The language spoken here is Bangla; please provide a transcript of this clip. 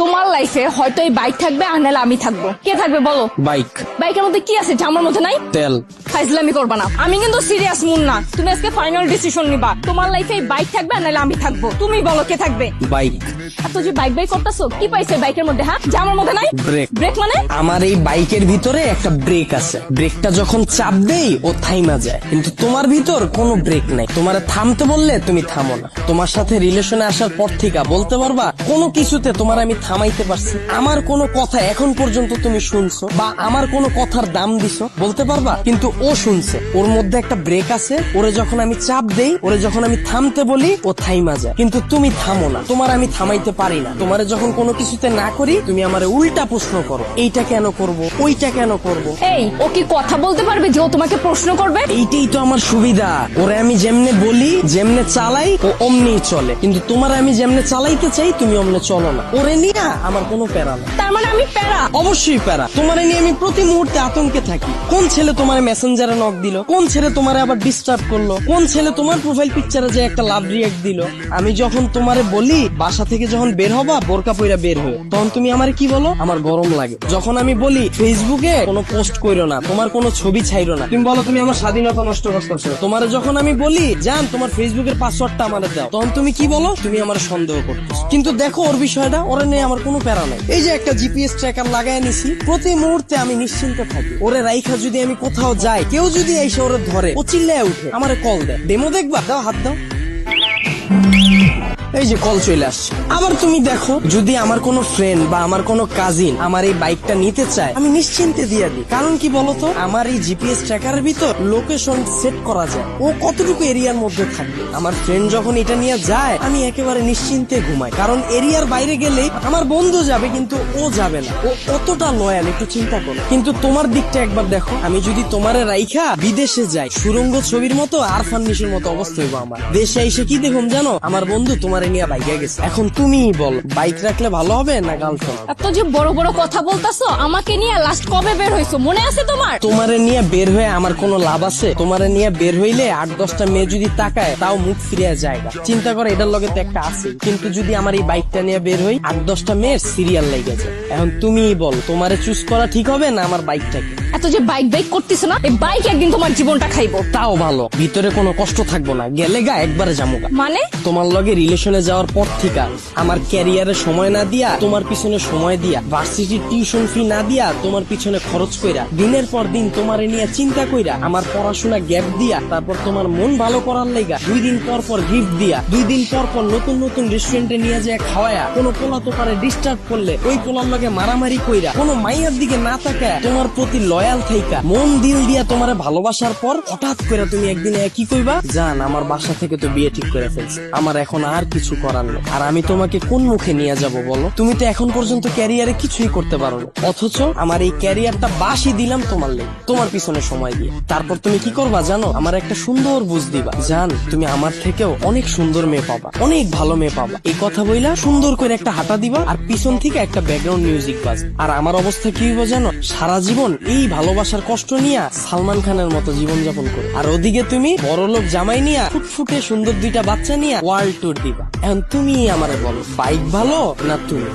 তোমার লাইফে হয়তো এই বাইক থাকবে আর নাহলে আমি থাকবো। কে থাকবে বলো? বাইক। বাইকের মধ্যে কি আছে যা আমার মধ্যে নাই? তেল। ফাইজলামি করবা না, আমি কিন্তু সিরিয়াস মুন না। তুমি আজকে ফাইনাল ডিসিশন নিবা, তোমার লাইফে এই বাইক থাকবে আর নাহলে আমি থাকবো। তুমি বলো কে থাকবে? বাইক। এত যে বাইক বাইক করতেছো, কি পাইছে বাইকের মধ্যে? হ্যাঁ, যা আমার মধ্যে নাই? ব্রেক। ব্রেক মানে? আমার এই বাইকের ভিতরে একটা ব্রেক আছে, ব্রেকটা যখন চাপ দেই ও থাইমা যায়, কিন্তু তোমার ভিতর কোনো ব্রেক নাই। তোমার থামতে বললে তুমি থামো না। তোমার সাথে রিলেশনে আসার পর থেকে বলতে পারবা কোনো কিছুতে তোমার আমি থামাইতে পারছি? আমার কোনো কথা এখন পর্যন্ত তুমি শুনছো বা আমার কোনো কথার দাম দিছো বলতে পারবা? কিন্তু ও শুনছে, ওর মধ্যে একটা ব্রেক আছে। ওরে যখন আমি চাপ দেই, ওরে যখন আমি থামতে বলি, ও থাইমা যায়, কিন্তু তুমি থামো না। তোমার আমি থামাইতে পারি না। তোমারে যখন কোনো কিছুতে না করি, তুমি আমারে উল্টা প্রশ্ন করো, এইটা কেন করব, ওইটা কেন করব। এই, ও কি কথা বলতে পারবে যে ও তোমাকে প্রশ্ন করবে? এইটাই তো আমার সুবিধা। ওরে আমি যেমনে বলি, যেমনে চালাই, ও অমনি চলে। কিন্তু তোমার আমি যেমনে চালাইতে চাই, তুমি অমনে চলো না। ওরে নিয়ে আমার কোনো প্যারা না। তার মানে আমি প্যারা? অবশ্যই প্যারা। তোমারে নিয়ে আমি প্রতি মুহূর্তে আতঙ্কে থাকি। কোন ছেলে তোমার মেসেঞ্জারে নক দিল, কোন ছেলে তোমারে আবার ডিস্টার্ব করলো, কোন ছেলে তোমার প্রোফাইল পিকচারে যে একটা লাভ রিয়াক্ট দিল। আমি যখন তোমারে বলি বাসা থেকে যখন বের হবা বোরকা পইরা বের হয়ে, তখন তুমি আমারে কি বলো? আমার গরম লাগে। যখন আমি বলি ফেসবুকে কোনো পোস্ট কইরো না, তোমার কোনো ছবি ছাইরো না, তুমি বলো তুমি আমার স্বাধীনতা নষ্ট করতেছো। তোমার যখন আমি বলি জান তোমার ফেসবুকের পাসওয়ার্ডটা আমারে দাও, তখন তুমি কি বলো? তুমি আমার সন্দেহ করতেছো। কিন্তু দেখো ওর বিষয়টা, ওরে নিয়ে আমার কোনো প্যারা নাই। এই যে একটা জিপিএস ট্র্যাকার লাগাই নিছি, প্রতি মুহূর্তে আমি নিশ্চিন্তে থাকি। ওরে রাইখা যদি আমি কোথাও যাই, কেউ যদি এসে ওরে ধরে, ও চিল্লায় উঠে আমারে কল দেয়, ডেমো দেখবা, দাও হাত দাও। এই যে কল চলে আসছে। আবার তুমি দেখো, যদি আমার কোনো ফ্রেন্ড বা আমার কোনো কাজিন আমার এই বাইকটা নিতে চায়, আমি নিশ্চিন্তে দিয়ে দিই। কারণ কি বলতো, আমার এই জিপিএস ট্র্যাকারের ভিতর লোকেশন সেট করা যায়, ও কতটুকু এরিয়ার মধ্যে থাকবে। আমার ফ্রেন্ড যখন এটা নিয়ে যায়, আমি একেবারে নিশ্চিন্তে ঘুমাই। কারণ এরিয়ার বাইরে গেলে আমার বন্ধু যাবে, কিন্তু ও যাবে না। ও অতটা লয়াল, একটু চিন্তা করো। কিন্তু তোমার দিকটা একবার দেখো, আমি যদি তোমারে রাইখা বিদেশে যাই, সুরঙ্গ ছবির মতো আর ফার্নিশের মতো অবস্থা হইব আমার। দেশে এসে কি দেখুন জানো? আমার বন্ধু তোমারে নিয়ে বাইকে গেছে। এখন তুমি বল, বাইক রাখলে ভালো হবে না গার্লফ্রেন্ড? এত যে বড় বড় কথা বলতাছো, আমাকে নিয়ে লাস্ট কবে বের হইছো মনে আছে তোমার? তোমারে নিয়ে বের হয়ে আমার কোনো লাভ আছে? তোমারে নিয়ে বের হইলে 8-10টা মেয়ে যদি তাকায়, তাও মুখ ফিরিয়ে যায়। চিন্তা করে, এটার লগে তো একটা আছে। কিন্তু যদি আমার এই বাইকটা নিয়ে বের হই, 8-10টা মেয়ের সিরিয়াল লেগে যায়। এখন তুমি বল, তোমারে চুজ করা ঠিক হবে না আমার বাইকটাকে? এত যে বাইক বাইক করতেছো না, এই বাইক একদিন তোমার জীবনটা খাইবো। তাও ভালো, ভিতরে কোনো কষ্ট থাকবো না, গেলে গা একবারে জামুগা। মানে? তোমার লগে রিলেশনে যাওয়ার পর থেকে আমার ক্যারিয়ারে সময় না দিয়া, তোমার পিছনে সময় দিয়া, ভার্সিটির টিউশন ফি না দিয়া, তোমার পিছনে খরচ কইরা, দিনের পর দিন তোমারে নিয়ে চিন্তা কইরা, আমার পড়াশোনা গ্যাপ দিয়া, তারপর তোমার মন ভালো করার লাইগা 2 দিন পর পর গিফট দিয়া, 2 দিন পর পর নতুন নতুন রেস্টুরেন্টে নিয়ে যায় খাওয়ায়া, কোনো পোলা তো পারে ডিস্টার্ব করলে ওই পোলার লগে মারামারি কইরা, কোনো মাইয়ার দিকে না তাকায় তোমার প্রতি লয়াল থাইকা, মন দিল দিয়া তোমারে ভালোবাসার পর হঠাৎ করে তুমি একদিন কি কইবা? জান আমার বাসা থেকে তো বিয়ে ঠিক করে ফেলছে, আমার এখন আর কিছু করার নেই। আর আমি তোমাকে কোন মুখে নিয়ে যাব বলো? তুমি তো এখন পর্যন্ত ক্যারিয়ারে কিছুই করতে পারো না, অথচ আমার এই ক্যারিয়ারটা বাসি দিলাম তোমার লেগে, তোমার পিছনে সময় দিয়ে। তারপর তুমি কি করবা জানো? আমার একটা সুন্দর বুঝ দিবা, জান তুমি আমার থেকেও অনেক সুন্দর মেয়ে পাবা, অনেক ভালো মেয়ে পাবা। এই কথা বইলা সুন্দর করে একটা হাঁটা দিবা, আর পিছন থেকে একটা ব্যাকগ্রাউন্ড মিউজিক বাজ। আর আমার অবস্থা কি হইব জানো? সারা জীবন এই ভালোবাসার কষ্ট নিয়ে সালমান খানের মতো জীবন যাপন করো, আর ওদিকে তুমি বড়লোক জামাই নিয়া ফুটফুটে সুন্দর 2টা বাচ্চা নিয়ে ওয়ার্ল্ড ট্যুর দিবা। এখন তুমি আমারে বলো, বাইক ভালো না তুমি?